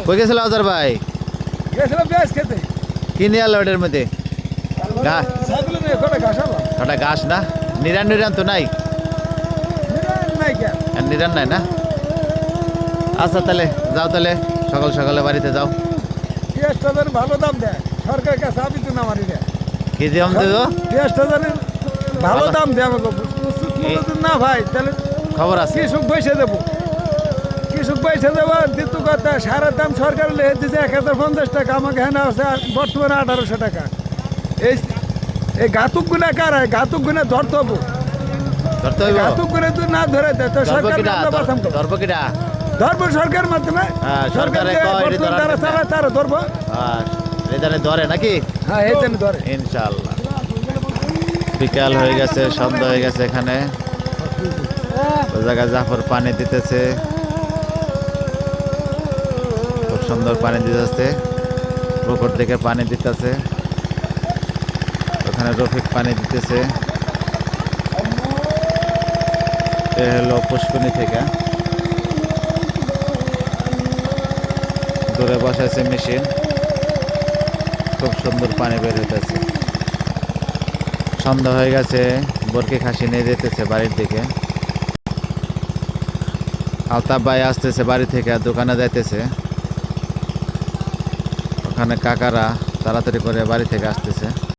কই গেছিল আজার ভাই? কি নিয়ে আলো এটার মধ্যে? কটা ঘাস না? নিরান নিরান তো নাই, নিরান নাই না? আচ্ছা তাহলে যাও, তাহলে সকাল সকালে বাড়িতে যাও। ভালো দাম দেয় সরকারের কাছে আবেদন আমার কি দাম দেবো? ভালো দাম দেয় আমাকে না ভাই, তাহলে খবর আছে? কৃষক পয়সা দেবো, কৃষক পয়সা দেবো দিতু কথা। সারের দাম সরকার দিচ্ছে 1050 টাকা, আমাকে হ্যাঁ আছে বর্তমানে 1800 টাকা। এই ঘাতুক গুণা কার হয়? ঘাতুক গুণা ধরতে হবো, ঘাতুক গুণে তুই না ধরে দেয় তো সরকার ধরবো, সরকার মাধ্যমে সরকার তারা চালায়, তারা ধরবো। ধরে নাকি? হ্যাঁ এই জন্য ধরে ইনশাল্লাহ। বিকাল হয়ে গেছে, সন্ধ্যা হয়ে গেছে, এখানে ওই জায়গায় জাফর পানি দিতেছে, খুব সুন্দর পানি দিতেছে, পুকুর থেকে পানি দিতেছে, ওখানে রফিক পানি দিতেছে। এ হলো পুষ্কনি থেকে, দূরে বসাইছে মেশিন, খুব সুন্দর পানি বের হইতেছে। সন্ধ্যা হয়ে গেছে, বরকি খাসি নিয়ে যেতেছে বাড়ির দিকে। আলতাফ ভাই আসতেছে বাড়ি থেকে, দোকানে যাইতেছে। ওখানে কাকারা তাড়াতাড়ি করে বাড়ি থেকে আসতেছে।